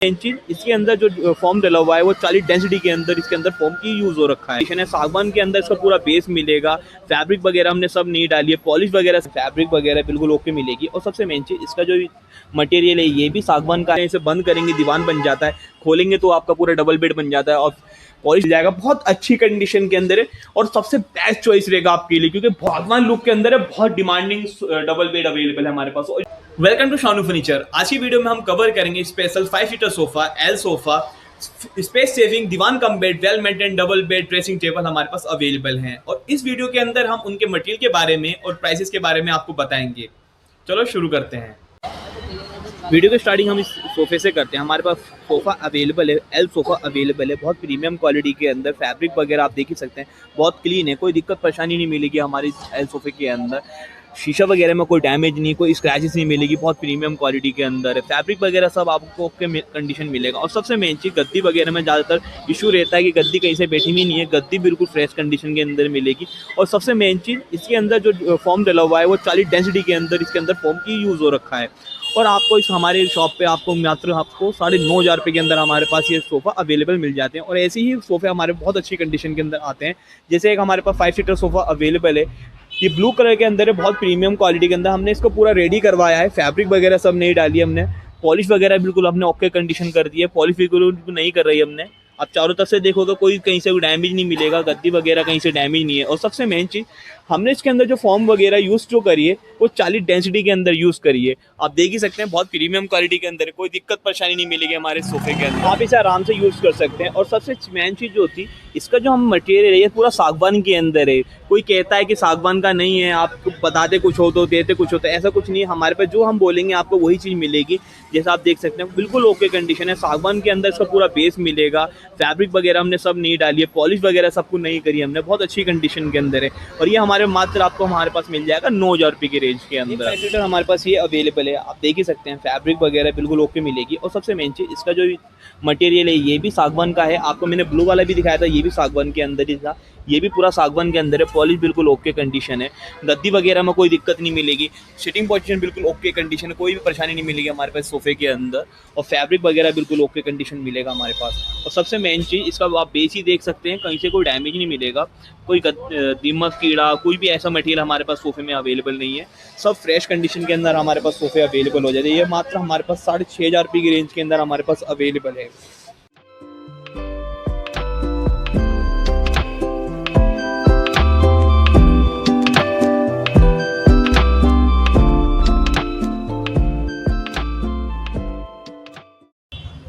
Main चीज इसके अंदर जो फॉर्म डला हुआ है वो 40 डेंसिटी के अंदर इसके अंदर फॉर्म की यूज हो रखा है। सागवान के अंदर इसका पूरा बेस मिलेगा, फैब्रिक वगैरह हमने सब नहीं डाली है, पॉलिश वगैरह फैब्रिक वगैरह बिल्कुल ओके मिलेगी। और सबसे मेन चीज इसका जो मटेरियल है ये भी सागवान का है। इसे बंद करेंगे दीवान बन जाता है, खोलेंगे तो आपका पूरा डबल बेड बन जाता है और पॉलिश जाएगा, बहुत अच्छी कंडीशन के अंदर है और सबसे बेस्ट चॉइस रहेगा आपके लिए क्योंकि सागवान लुक के अंदर है। बहुत डिमांडिंग डबल बेड अवेलेबल है हमारे पास। Welcome to Shanu furniture. आज की वीडियो में हम कवर करेंगे special 5 seater sofa, L sofa, space saving divan cum bed, well maintain double bed, dressing table हमारे पास अवेलेबल हैं। और इस वीडियो के अंदर हम उनके मटेरियल के बारे में और प्राइसेस के बारे में आपको बताएंगे। चलो शुरू करते हैं। वीडियो की स्टार्टिंग हम इस सोफे से करते हैं। हमारे पास सोफ़ा अवेलेबल है, एल सोफ़ा अवेलेबल है, बहुत प्रीमियम क्वालिटी के अंदर। फैब्रिक वगैरह आप देख ही सकते हैं, बहुत क्लीन है, कोई दिक्कत परेशानी नहीं मिलेगी हमारी एल सोफ़े के अंदर। शीशा वगैरह में कोई डैमेज नहीं, कोई स्क्रैचेस नहीं मिलेगी, बहुत प्रीमियम क्वालिटी के अंदर है। फैब्रिक वगैरह सब आपको ओके कंडीशन मिलेगा। और सबसे मेन चीज़ गद्दी वगैरह में ज़्यादातर इशू रहता है कि गद्दी कहीं से बैठी हुई नहीं है, गद्दी बिल्कुल फ्रेश कंडीशन के अंदर मिलेगी। और सबसे मेन चीज़ इसके अंदर जो फॉर्म डला हुआ है वो 40 डेंसिटी के अंदर इसके अंदर फॉर्म की यूज़ हो रखा है। और आपको इस हमारे शॉप पे आपको मात्र आपको 9,500 रुपये के अंदर हमारे पास ये सोफ़ा अवेलेबल मिल जाते हैं। और ऐसे ही सोफ़े हमारे बहुत अच्छी कंडीशन के अंदर आते हैं। जैसे एक हमारे पास 5 सीटर सोफ़ा अवेलेबल है, ये ब्लू कलर के अंदर है, बहुत प्रीमियम क्वालिटी के अंदर। हमने इसको पूरा रेडी करवाया है, फैब्रिक वगैरह सब नहीं डाली हमने, पॉलिश वगैरह बिल्कुल हमने ओके कंडीशन कर दी है, पॉलिश बिल्कुल नहीं कर रही हमने। आप चारों तरफ से देखो तो कोई कहीं से डैमेज नहीं मिलेगा, गद्दी वगैरह कहीं से डैमेज नहीं है। और सबसे मेन चीज़ हमने इसके अंदर जो फॉर्म वगैरह यूज़ जो करी है वो 40 डेंसिटी के अंदर यूज़ करी है। आप देख ही सकते हैं, बहुत प्रीमियम क्वालिटी के अंदर है, कोई दिक्कत परेशानी नहीं मिलेगी हमारे सोफे के अंदर, आप इसे आराम से यूज़ कर सकते हैं। और सबसे मेन चीज़ जो होती है इसका जो हम मटेरियल है ये पूरा सागवान के अंदर है। कोई कहता है कि सागवान का नहीं है, आपको बताते कुछ हो तो देते कुछ होता है, ऐसा कुछ नहीं है। हमारे पास जो हम बोलेंगे आपको वही चीज़ मिलेगी। जैसा आप देख सकते हैं बिल्कुल ओके कंडीशन है। सागवान के अंदर इसका पूरा बेस मिलेगा, फैब्रिक वगैरह हमने सब नहीं डाली है, पॉलिश वगैरह सब कुछ नहीं करी हमने, बहुत अच्छी कंडीशन के अंदर है। और ये हमारे मात्र आपको हमारे पास मिल जाएगा 9,000 रुपये के रेंज के अंदर। हमारे पास ये अवेलेबल है, आप देख ही सकते हैं, फैब्रिक वगैरह बिल्कुल ओके मिलेगी। और सबसे मेन चीज़ इसका जो मटेरियल है ये भी सागवान का है। आपको मैंने ब्लू वाला भी दिखाया था, ये भी सागवान के अंदर ही था, ये भी पूरा सागवान के अंदर है। पॉलिश बिल्कुल ओके कंडीशन है, गद्दी वगैरह में कोई दिक्कत नहीं मिलेगी, सिटिंग पोजीशन बिल्कुल ओके कंडीशन है, कोई भी परेशानी नहीं मिलेगी हमारे पास सोफे के अंदर। और फैब्रिक वगैरह बिल्कुल ओके कंडीशन मिलेगा हमारे पास। और सबसे मेन चीज़ इसका आप बेस ही देख सकते हैं, कहीं से कोई डैमेज नहीं मिलेगा, कोई दीमक कीड़ा कोई भी ऐसा मटेरियल हमारे पास सोफे में अवेलेबल नहीं है। सब फ्रेश कंडीशन के अंदर हमारे पास सोफे अवेलेबल हो जाते हैं। ये मात्र हमारे पास 6,500 रुपये की रेंज के अंदर हमारे पास अवेलेबल है।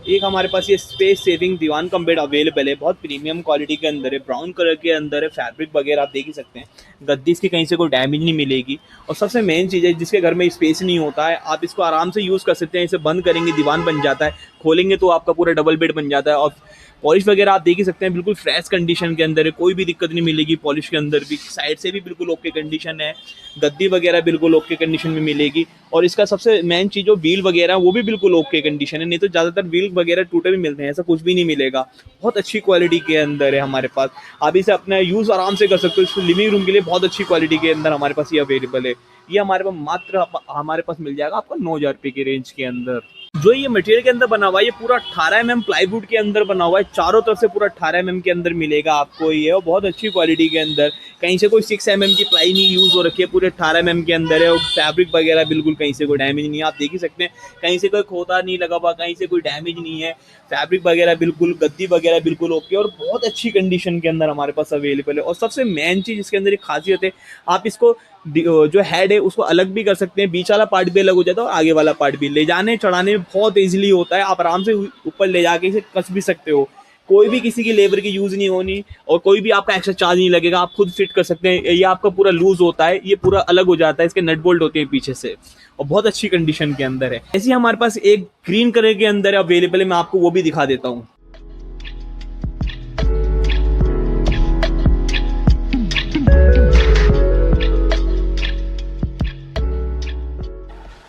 एक हमारे पास ये space saving divan cum bed available है, बहुत प्रीमियम क्वालिटी के अंदर है, ब्राउन कलर के अंदर है, फैब्रिक वगैरह आप देख ही सकते हैं, गद्दी इसकी कहीं से कोई डैमेज नहीं मिलेगी। और सबसे मेन चीज़ है जिसके घर में स्पेस नहीं होता है, आप इसको आराम से यूज़ कर सकते हैं। इसे बंद करेंगे दीवान बन जाता है, खोलेंगे तो आपका पूरा डबल बेड बन जाता है। और पॉलिश वगैरह आप देख ही सकते हैं, बिल्कुल फ्रेश कंडीशन के अंदर है, कोई भी दिक्कत नहीं मिलेगी। पॉलिश के अंदर भी साइड से भी बिल्कुल ओके कंडीशन है, गद्दी वगैरह बिल्कुल ओके कंडीशन में मिलेगी। और इसका सबसे मेन चीज़ जो व्हील वगैरह वो भी बिल्कुल ओके कंडीशन है, नहीं तो ज़्यादातर व्हील वगैरह टूटे भी मिलते हैं, ऐसा कुछ भी नहीं मिलेगा। बहुत अच्छी क्वालिटी के अंदर है हमारे पास, आप इसे अपना यूज़ आराम से कर सकते हो। इसको लिविंग रूम के लिए बहुत अच्छी क्वालिटी के अंदर हमारे पास ये अवेलेबल है। ये हमारे पास मात्र हमारे पास मिल जाएगा आपको 9,000 रुपये की रेंज के अंदर। जो ये मटेरियल के अंदर बना हुआ है ये पूरा 18 mm प्लाईवुड के अंदर बना हुआ है, चारों तरफ से पूरा 18 mm के अंदर मिलेगा आपको ये, और बहुत अच्छी क्वालिटी के अंदर। कहीं से कोई 6 mm की प्लाई नहीं यूज़ हो रखी है, पूरे 18 mm के अंदर है। और फैब्रिक वगैरह बिल्कुल कहीं से कोई डैमेज नहीं है, आप देख ही सकते हैं, कहीं से कोई खोता नहीं लगा हुआ, कहीं से कोई डैमेज नहीं है। फैब्रिक वगैरह बिल्कुल, गद्दी वगैरह बिल्कुल ओके और बहुत अच्छी कंडीशन के अंदर हमारे पास अवेलेबल है। और सबसे मेन चीज़ इसके अंदर एक खासियत है, आप इसको जो हेड है उसको अलग भी कर सकते हैं, बीच वाला पार्ट भी अलग हो जाता है और आगे वाला पार्ट भी। ले जाने चढ़ाने में बहुत ईजिली होता है, आप आराम से ऊपर ले जाके इसे कस भी सकते हो, कोई भी किसी की लेबर की यूज़ नहीं होनी और कोई भी आपका एक्स्ट्रा चार्ज नहीं लगेगा, आप खुद फिट कर सकते हैं। ये आपका पूरा लूज होता है, ये पूरा अलग हो जाता है, इसके नट बोल्ट होते हैं पीछे से, और बहुत अच्छी कंडीशन के अंदर है। ऐसे हमारे पास एक ग्रीन कलर के अंदर अवेलेबल है, मैं आपको वो भी दिखा देता हूँ।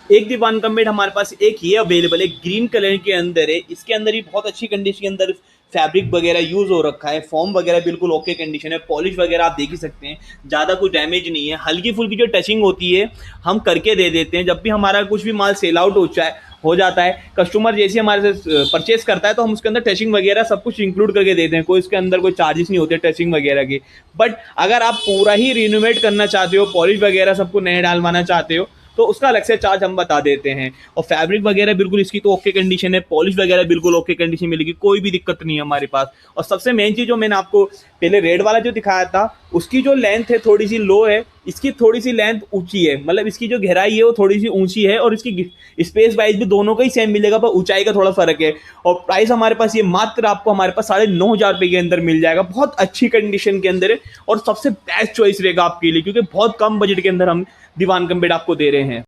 एक दीवान कम बेड हमारे पास एक ये अवेलेबल है, ग्रीन कलर के अंदर है। इसके अंदर ही बहुत अच्छी कंडीशन के अंदर फैब्रिक वगैरह यूज हो रखा है, फॉर्म वगैरह बिल्कुल ओके कंडीशन है, पॉलिश वगैरह आप देख ही सकते हैं, ज़्यादा कुछ डैमेज नहीं है। हल्की फुल्की जो टचिंग होती है हम करके दे देते हैं, जब भी हमारा कुछ भी माल सेल आउट हो जाए हो जाता है। कस्टमर जैसे हमारे से परचेस करता है तो हम उसके अंदर टचिंग वगैरह सब कुछ इंक्लूड करके देते हैं, कोई उसके अंदर कोई चार्जेस नहीं होते टचिंग वगैरह की। बट अगर आप पूरा ही रिनोवेट करना चाहते हो, पॉलिश वगैरह सबको नए डालवाना चाहते हो, तो उसका अलग से चार्ज हम बता देते हैं। और फैब्रिक वगैरह बिल्कुल इसकी तो ओके कंडीशन है, पॉलिश वगैरह बिल्कुल ओके कंडीशन मिलेगी, कोई भी दिक्कत नहीं है हमारे पास। और सबसे मेन चीज़ जो मैंने आपको पहले रेड वाला जो दिखाया था, उसकी जो लेंथ है थोड़ी सी लो है, इसकी थोड़ी सी लेंथ ऊंची है, मतलब इसकी जो गहराई है वो थोड़ी सी ऊंची है, और इसकी स्पेस वाइज भी दोनों का ही सेम मिलेगा, पर ऊंचाई का थोड़ा फर्क है। और प्राइस हमारे पास ये मात्र आपको हमारे पास 9,500 के अंदर मिल जाएगा, बहुत अच्छी कंडीशन के अंदर है, और सबसे बेस्ट चॉइस रहेगा आपके लिए, क्योंकि बहुत कम बजट के अंदर हम दीवान कम बेड आपको दे रहे हैं।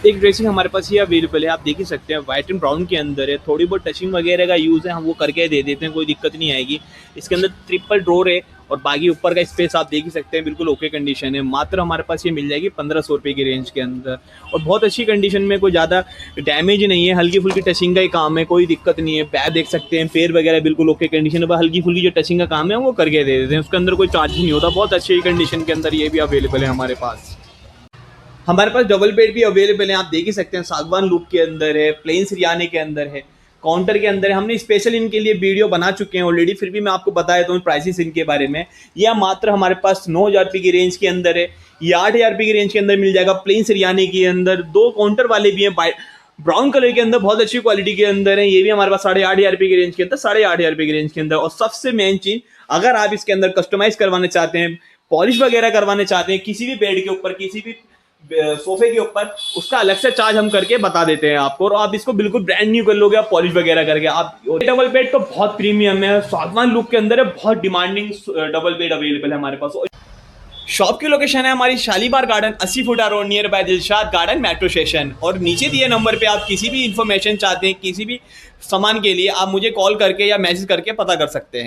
एक ड्रेसिंग हमारे पास ये अवेलेबल है, आप देख ही सकते हैं, वाइट एंड ब्राउन के अंदर है, थोड़ी बहुत टचिंग वगैरह का यूज़ है, हम वो करके दे देते हैं, कोई दिक्कत नहीं आएगी। इसके अंदर ट्रिपल ड्रॉर है, और बाकी ऊपर का स्पेस आप देख ही सकते हैं, बिल्कुल ओके कंडीशन है। मात्र हमारे पास ये मिल जाएगी 1,500 रुपये की रेंज के अंदर, और बहुत अच्छी कंडीशन में, कोई ज़्यादा डैमेज नहीं है, हल्की फुल्की टचिंग का ही काम है, कोई दिक्कत नहीं है। पैर देख सकते हैं, पैर वगैरह बिल्कुल ओके कंडीशन है, हल्की फुल्की जो टचिंग का काम है वो करके दे देते हैं, उसके अंदर कोई चार्ज नहीं होता। बहुत अच्छी कंडीशन के अंदर ये भी अवेलेबल है हमारे पास। हमारे पास डबल बेड भी अवेलेबल है, आप देख ही सकते हैं, सागवान लुक के अंदर है, प्लेन सिरियाने के अंदर है, काउंटर के अंदर है। हमने स्पेशल इनके लिए वीडियो बना चुके हैं ऑलरेडी, फिर भी मैं आपको बता देता हूँ प्राइसेस इनके बारे में। यह मात्र हमारे पास 9,000 रुपये की रेंज के अंदर है, ये 8,000 रुपये की रेंज के अंदर मिल जाएगा प्लेन सिरियाने के अंदर। 2 काउंटर वाले भी हैं ब्राउन कलर के अंदर, बहुत अच्छी क्वालिटी के अंदर है, ये भी हमारे पास 8,500 रुपये की रेंज के अंदर, 8,500 रुपये की रेंज के अंदर। और सबसे मेन चीज, अगर आप इसके अंदर कस्टमाइज करवाने चाहते हैं, पॉलिश वगैरह करवाने चाहते हैं किसी भी बेड के ऊपर, किसी भी सोफे के ऊपर, उसका अलग से चार्ज हम करके बता देते हैं आपको, और आप इसको बिल्कुल ब्रांड न्यू कर लोगे आप पॉलिश वगैरह करके। आप डबल बेड तो बहुत प्रीमियम है, सागवान लुक के अंदर है, बहुत डिमांडिंग डबल बेड अवेलेबल है हमारे पास। शॉप की लोकेशन है हमारी शालीमार गार्डन, 80 फुटा road, near by Dilshad garden metro station. और नीचे दिए नंबर पे आप किसी भी इंफॉर्मेशन चाहते हैं, किसी भी सामान के लिए, आप मुझे कॉल करके या मैसेज करके पता कर सकते हैं।